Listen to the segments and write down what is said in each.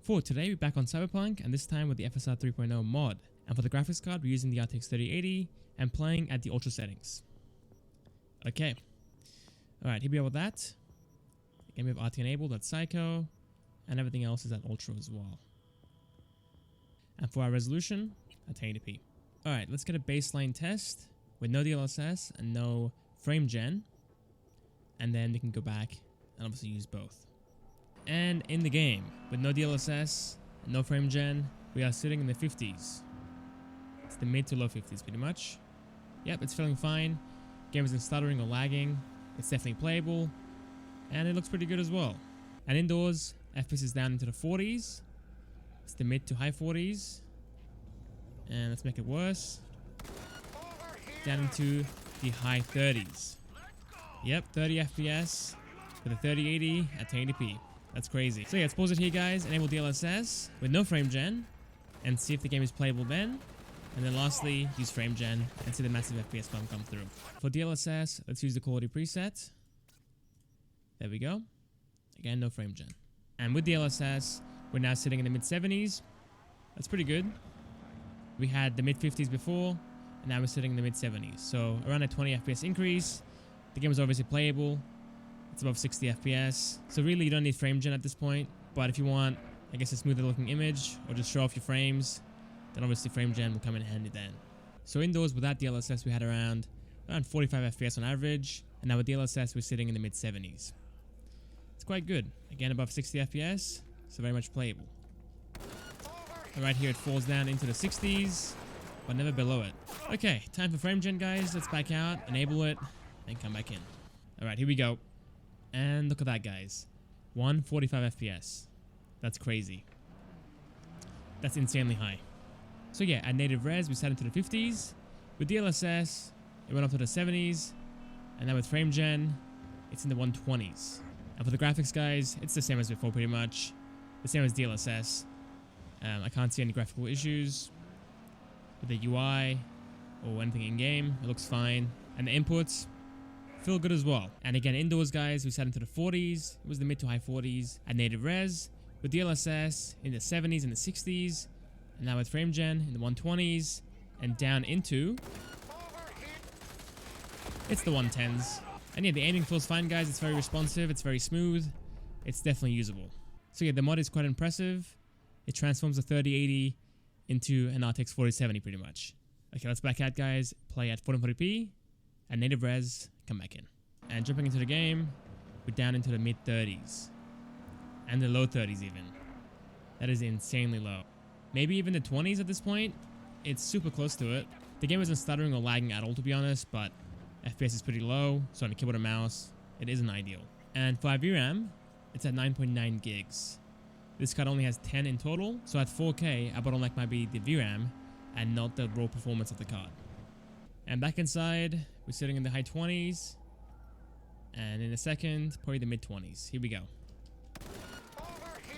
For today, we're back on Cyberpunk, and this time with the FSR 3.0 mod. And for the graphics card, we're using the RTX 3080 and playing at the ultra settings. Okay. Alright, here we are with that. Again, we have RT enabled at Psycho, and everything else is at ultra as well. And for our resolution, at 1080p. Alright, let's get a baseline test with no DLSS and no frame gen. And then we can go back and obviously use both. And in the game, with no DLSS and no frame gen, we are sitting in the 50s. It's the mid to low 50s pretty much. Yep, it's feeling fine. Game isn't stuttering or lagging. It's definitely playable. And it looks pretty good as well. And indoors, FPS is down into the 40s. It's the mid to high 40s. And let's make it worse. Down into the high 30s. Yep, 30 FPS with a 3080 at 1080p. That's crazy. So yeah, let's pause it here, guys. Enable DLSS with no frame gen and see if the game is playable then. And then lastly, use frame gen and see the massive FPS bump come through. For DLSS, let's use the quality preset. There we go. Again, no frame gen. And with DLSS, we're now sitting in the mid 70s. That's pretty good. We had the mid 50s before, and now we're sitting in the mid 70s. So around a 20 FPS increase. The game is obviously playable. It's above 60 FPS. So really, you don't need frame gen at this point. But if you want, I guess, a smoother looking image or just show off your frames, then obviously frame gen will come in handy then. So indoors without DLSS, we had around 45 FPS on average. And now with DLSS, we're sitting in the mid 70s. It's quite good. Again, above 60 FPS. So very much playable. And right here, it falls down into the 60s, but never below it. Okay, time for frame gen, guys. Let's back out, enable it, and come back in. Alright, here we go. And look at that, guys. 145 FPS. That's crazy. That's insanely high. So yeah, at native res, we set into the 50s. With DLSS, it went up to the 70s. And now with frame gen, it's in the 120s. And for the graphics, guys, it's the same as before pretty much. The same as DLSS. I can't see any graphical issues with the UI or anything in game. It looks fine. And the inputs feel good as well. And again, indoors, guys, we set into the 40s. It was the mid to high 40s at native res. With DLSS in the 70s and the 60s. And now with frame gen in the 120s. And down into... it's the 110s. And yeah, the aiming feels fine, guys. It's very responsive. It's very smooth. It's definitely usable. So yeah, the mod is quite impressive. It transforms the 3080 into an RTX 4070 pretty much. Okay, let's back out, guys. Play at 1440p at native res. Come back in. And jumping into the game, we're down into the mid 30s. And the low 30s even. That is insanely low. Maybe even the 20s at this point. It's super close to it. The game isn't stuttering or lagging at all, to be honest, but FPS is pretty low, so on a keyboard and mouse, it isn't ideal. And for VRAM, it's at 9.9 gigs. This card only has 10 in total, so at 4K, our bottleneck might be the VRAM and not the raw performance of the card. And back inside, we're sitting in the high 20s, and in a second, probably the mid 20s. Here we go.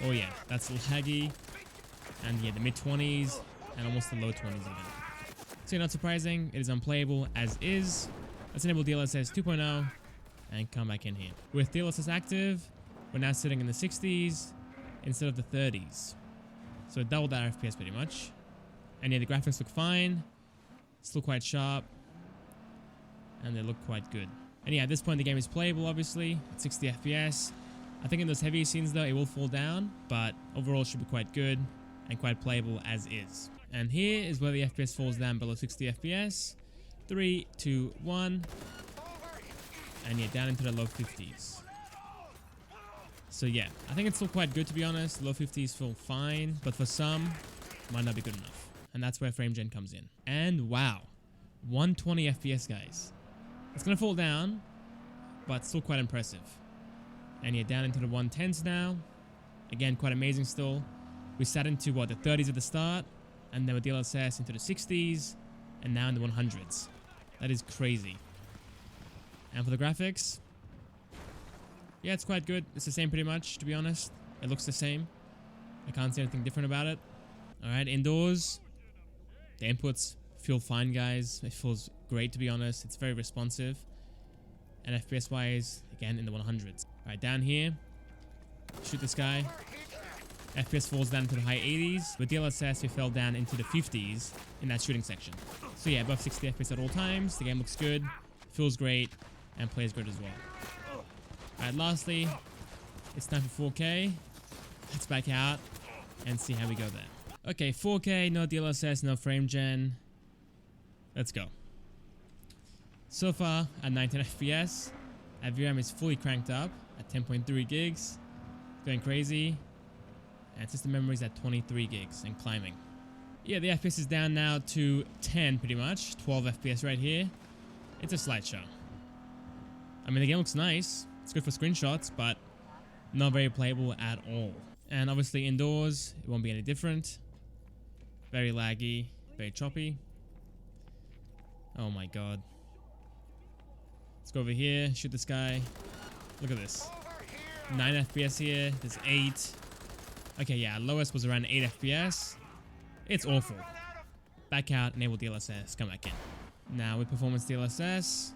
Oh yeah, that's laggy, and yeah, the mid 20s, and almost the low 20s even. So not surprising, it is unplayable as is. Let's enable DLSS 2.0 and come back in here. With DLSS active, we're now sitting in the 60s instead of the 30s. So double that FPS pretty much. And yeah, the graphics look fine. Still quite sharp. And they look quite good. And yeah, at this point the game is playable obviously at 60 FPS. I think in those heavier scenes though, it will fall down. But overall it should be quite good and quite playable as is. And here is where the FPS falls down below 60 FPS. 3, 2, 1. And yeah, down into the low 50s. So yeah, I think it's still quite good to be honest. Low 50s feel fine, but for some, might not be good enough. And that's where frame gen comes in. And wow, 120 FPS, guys. It's gonna fall down, but still quite impressive. And yeah, down into the 110s now. Again, quite amazing still. We sat into what, the 30s at the start, and then with DLSS into the 60s, and now in the 100s. That is crazy. And for the graphics, yeah, it's quite good. It's the same pretty much, to be honest. It looks the same. I can't see anything different about it. Alright, indoors. The inputs feel fine, guys. It feels great, to be honest. It's very responsive. And FPS wise, again, in the 100s. Alright, down here. Shoot this guy. FPS falls down into the high 80s. With DLSS, we fell down into the 50s in that shooting section. So yeah, above 60 FPS at all times. The game looks good, feels great, and plays good as well. Alright, lastly, it's time for 4K. Let's back out and see how we go there. Okay, 4K, no DLSS, no frame gen. Let's go. So far, at 19 FPS, our VRAM is fully cranked up at 10.3 gigs. Going crazy. And system memory is at 23 gigs and climbing. Yeah, the FPS is down now to 10 pretty much. 12 FPS right here. It's a slideshow. I mean, the game looks nice. It's good for screenshots, but not very playable at all. And obviously indoors, it won't be any different. Very laggy, very choppy. Oh my god. Let's go over here, shoot this guy. Look at this. 9 FPS here, there's 8. Okay, yeah, lowest was around 8 FPS. It's awful. Back out, enable DLSS, come back in. Now with performance DLSS,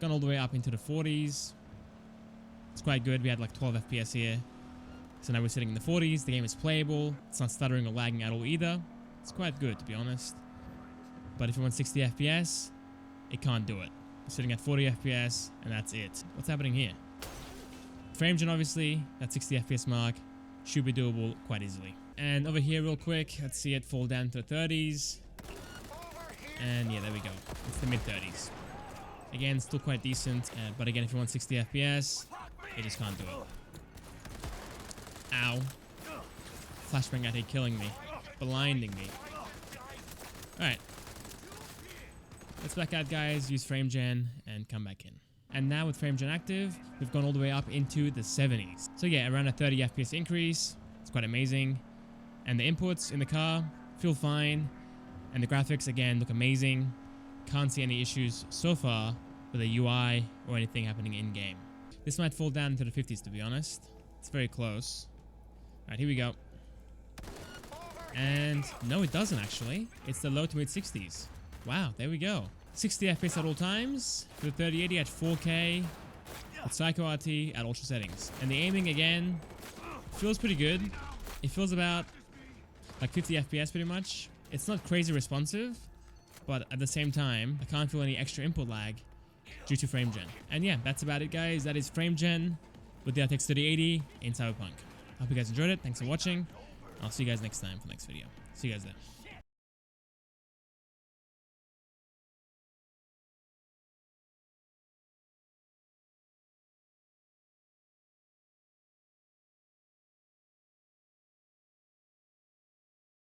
gone all the way up into the 40s. It's quite good, we had like 12 FPS here. So now we're sitting in the 40s, the game is playable, it's not stuttering or lagging at all either. It's quite good to be honest. But if you want 60 FPS, it can't do it. We're sitting at 40 FPS and that's it. What's happening here? Frame gen obviously, that 60 FPS mark should be doable quite easily. And over here real quick, let's see it fall down to the 30s. And yeah, there we go. It's the mid 30s. Again, still quite decent, but again, if you want 60 FPS, you just can't do it. Ow. Flashbang out here killing me. Blinding me. Alright. Let's back out guys, use frame gen, and come back in. And now with frame gen active, we've gone all the way up into the 70s. So yeah, around a 30 FPS increase. It's quite amazing. And the inputs in the car feel fine. And the graphics, again, look amazing. Can't see any issues so far with the UI or anything happening in-game. This might fall down into the 50s, to be honest. It's very close. Alright, here we go. And no, it doesn't actually. It's the low to mid 60s. Wow, there we go. 60 FPS at all times. For the 3080 at 4K. With Psycho RT at ultra settings. And the aiming, again, feels pretty good. It feels about like 50 FPS pretty much. It's not crazy responsive, but at the same time, I can't feel any extra input lag due to frame gen. And yeah, that's about it guys. That is frame gen with the RTX 3080 in Cyberpunk. I hope you guys enjoyed it. Thanks for watching. I'll see you guys next time for the next video. See you guys there.